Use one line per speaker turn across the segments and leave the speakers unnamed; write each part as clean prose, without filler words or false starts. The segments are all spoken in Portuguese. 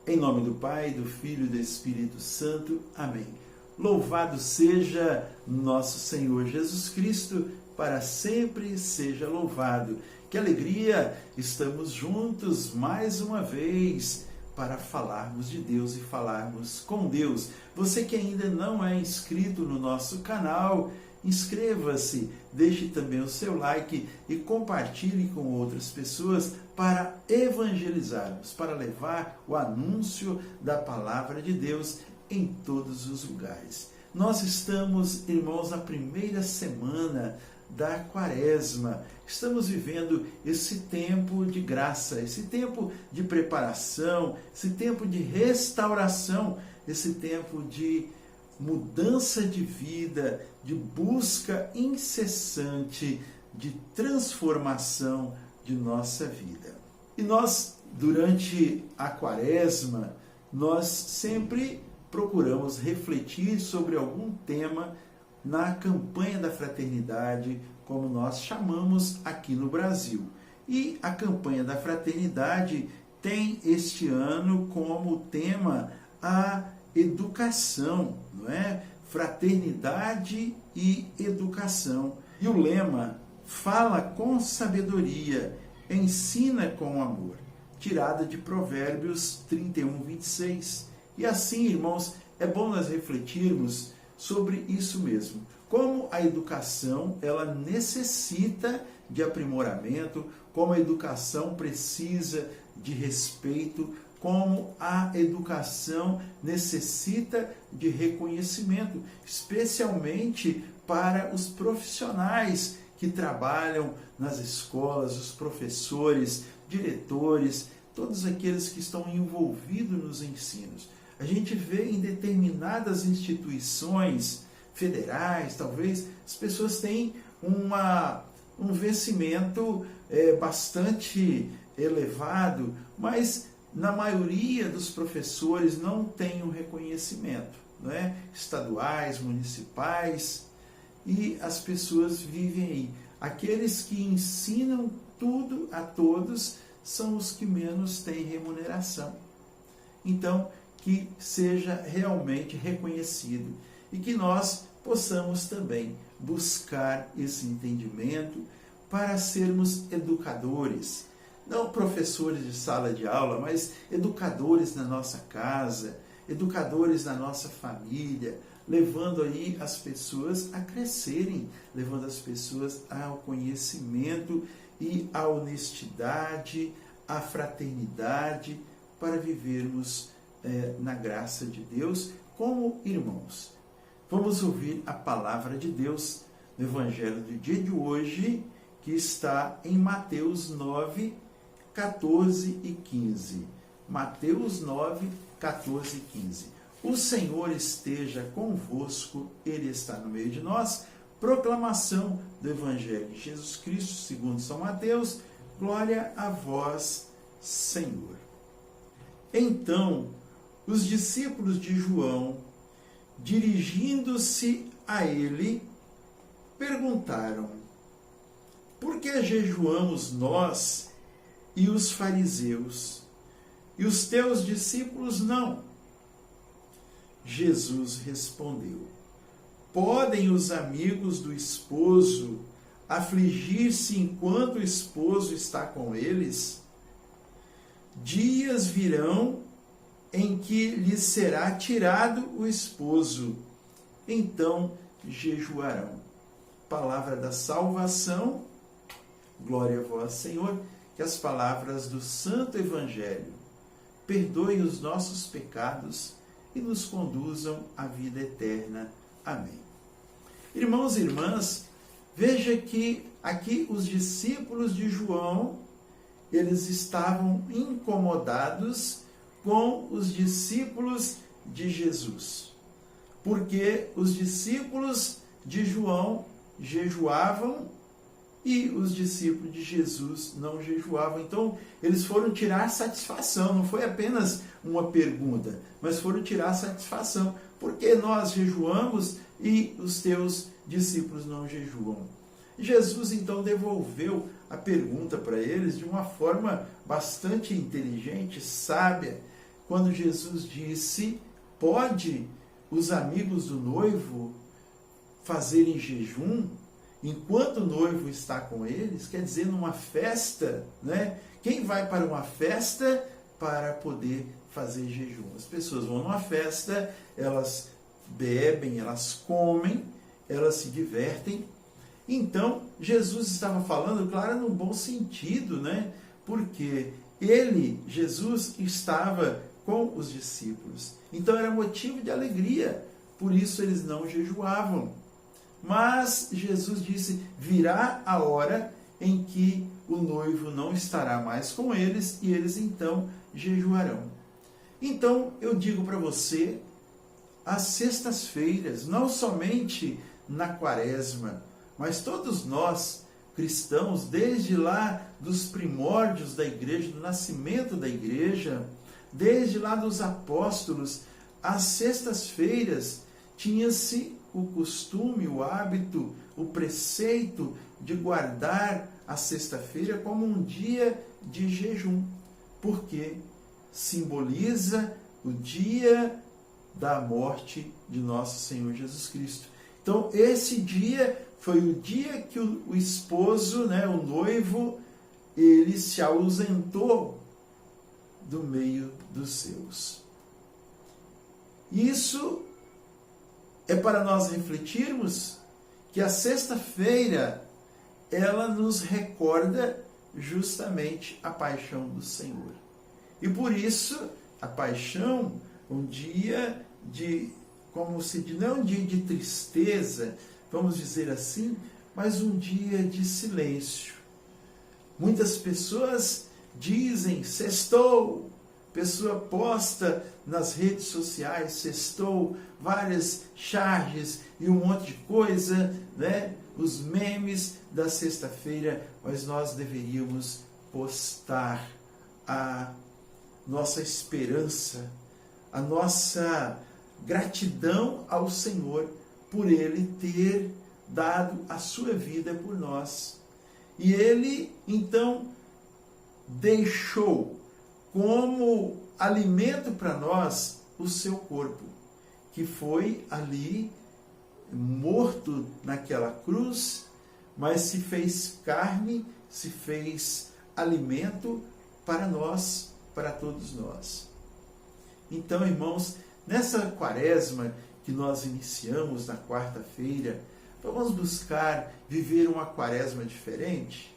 Em nome do Pai, do Filho e do Espírito Santo. Amém. Louvado seja nosso Senhor Jesus Cristo, para sempre seja louvado. Que alegria! Estamos juntos mais uma vez para falarmos de Deus e falarmos com Deus. Você que ainda não é inscrito no nosso canal, inscreva-se, deixe também o seu like e compartilhe com outras pessoas para evangelizarmos, para levar o anúncio da palavra de Deus em todos os lugares. Nós estamos, irmãos, na primeira semana da Quaresma. Estamos vivendo esse tempo de graça, esse tempo de preparação, esse tempo de restauração, esse tempo de mudança de vida, de busca incessante de transformação de nossa vida. E nós, durante a Quaresma, nós sempre procuramos refletir sobre algum tema na campanha da fraternidade, como nós chamamos aqui no Brasil. E a campanha da fraternidade tem este ano como tema a educação, não é? Fraternidade e educação. E o lema: fala com sabedoria, ensina com amor, tirada de Provérbios 31, 26. E assim, irmãos, é bom nós refletirmos sobre isso mesmo. Como a educação, ela necessita de aprimoramento, como a educação precisa de respeito, como a educação necessita de reconhecimento, especialmente para os profissionais que trabalham nas escolas, os professores, diretores, todos aqueles que estão envolvidos nos ensinos. A gente vê em determinadas instituições federais, talvez, as pessoas têm um vencimento bastante elevado, mas na maioria dos professores não tem um reconhecimento, não é? Estaduais, municipais, e as pessoas vivem aí. Aqueles que ensinam tudo a todos são os que menos têm remuneração. Então, que seja realmente reconhecido e que nós possamos também buscar esse entendimento para sermos educadores, não professores de sala de aula, mas educadores na nossa casa, educadores na nossa família, levando aí as pessoas a crescerem, levando as pessoas ao conhecimento e à honestidade, à fraternidade, para vivermos na graça de Deus como irmãos. Vamos ouvir a palavra de Deus no Evangelho do dia de hoje, que está em Mateus 9, 14 e 15. Mateus 9, 14 e 15. O Senhor esteja convosco, Ele está no meio de nós. Proclamação do Evangelho de Jesus Cristo, segundo São Mateus. Glória a vós, Senhor. Então, os discípulos de João, dirigindo-se a ele, perguntaram: por que jejuamos nós e os fariseus, e os teus discípulos não? Jesus respondeu: podem os amigos do esposo afligir-se enquanto o esposo está com eles? Dias virão em que lhes será tirado o esposo, então jejuarão. Palavra da salvação, glória a vós, Senhor. Que as palavras do Santo Evangelho perdoem os nossos pecados e nos conduzam à vida eterna. Amém. Irmãos e irmãs, veja que aqui os discípulos de João, eles estavam incomodados com os discípulos de Jesus, porque os discípulos de João jejuavam e os discípulos de Jesus não jejuavam. Então, eles foram tirar satisfação, não foi apenas uma pergunta, mas foram tirar satisfação. Por que nós jejuamos e os teus discípulos não jejuam? Jesus, então, devolveu a pergunta para eles de uma forma bastante inteligente, sábia, quando Jesus disse: pode os amigos do noivo fazerem jejum enquanto o noivo está com eles? Quer dizer, numa festa, né? Quem vai para uma festa para poder fazer jejum? As pessoas vão numa festa, elas bebem, elas comem, elas se divertem. Então, Jesus estava falando, claro, no bom sentido, né? Porque Jesus, estava com os discípulos. Então, era motivo de alegria. Por isso, eles não jejuavam. Mas, Jesus disse, virá a hora em que o noivo não estará mais com eles e eles, então, jejuarão. Então, eu digo para você, às sextas-feiras, não somente na quaresma, mas todos nós, cristãos, desde lá dos primórdios da igreja, do nascimento da igreja, desde lá dos apóstolos, às sextas-feiras tinha-se o costume, o hábito, o preceito de guardar a sexta-feira como um dia de jejum, porque simboliza o dia da morte de nosso Senhor Jesus Cristo. Então, esse dia foi o dia que o esposo, né, o noivo, ele se ausentou do meio dos seus. Isso é para nós refletirmos que a sexta-feira, ela nos recorda justamente a paixão do Senhor. E por isso, a paixão, um dia de, como se diz, não um dia de tristeza, vamos dizer assim, mas um dia de silêncio. Muitas pessoas dizem, sextou, pessoa posta nas redes sociais, sextou, várias charges e um monte de coisa, né? Os memes da sexta-feira, mas nós deveríamos postar a nossa esperança, a nossa gratidão ao Senhor por Ele ter dado a sua vida por nós. E Ele, então, deixou como alimento para nós o seu corpo, que foi ali morto naquela cruz, mas se fez carne, se fez alimento para nós, para todos nós. Então, irmãos, nessa quaresma que nós iniciamos na quarta-feira, vamos buscar viver uma quaresma diferente?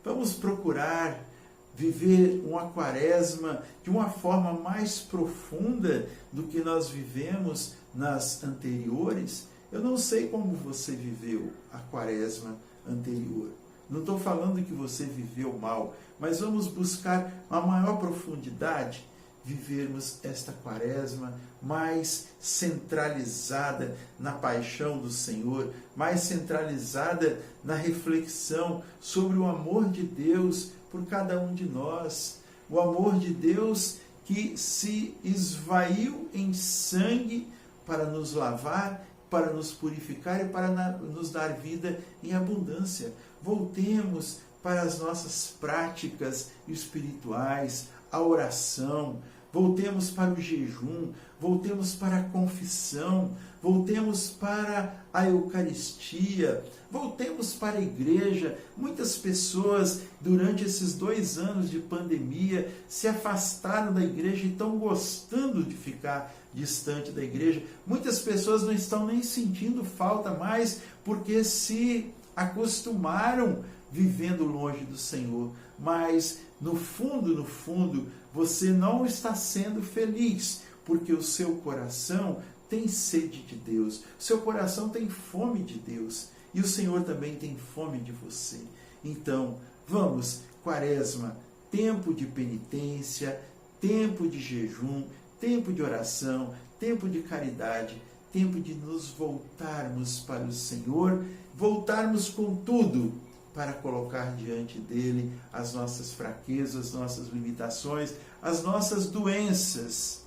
Vamos procurar viver uma quaresma de uma forma mais profunda do que nós vivemos nas anteriores? Eu não sei como você viveu a quaresma anterior. Não estou falando que você viveu mal, mas vamos buscar uma maior profundidade, vivermos esta quaresma mais centralizada na paixão do Senhor, mais centralizada na reflexão sobre o amor de Deus por cada um de nós, o amor de Deus que se esvaiu em sangue para nos lavar, para nos purificar e para nos dar vida em abundância. Voltemos para as nossas práticas espirituais, a oração, voltemos para o jejum, voltemos para a confissão, voltemos para a Eucaristia, voltemos para a igreja. Muitas pessoas, durante esses 2 anos de pandemia, se afastaram da igreja e estão gostando de ficar distante da igreja. Muitas pessoas não estão nem sentindo falta mais, porque se acostumaram vivendo longe do Senhor. Mas, no fundo, você não está sendo feliz, porque o seu coração tem sede de Deus, o seu coração tem fome de Deus, e o Senhor também tem fome de você. Então, vamos, quaresma, tempo de penitência, tempo de jejum, tempo de oração, tempo de caridade, tempo de nos voltarmos para o Senhor, voltarmos com tudo, para colocar diante dele as nossas fraquezas, as nossas limitações, as nossas doenças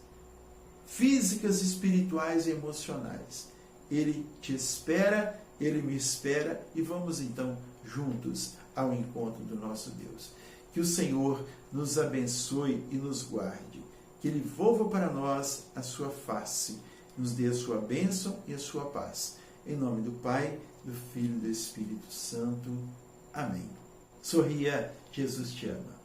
físicas, espirituais e emocionais. Ele te espera, ele me espera, e vamos então juntos ao encontro do nosso Deus. Que o Senhor nos abençoe e nos guarde. que Ele volva para nós a sua face, nos dê a sua bênção e a sua paz. Em nome do Pai, do Filho e do Espírito Santo. Amém. Sorria, Jesus te ama.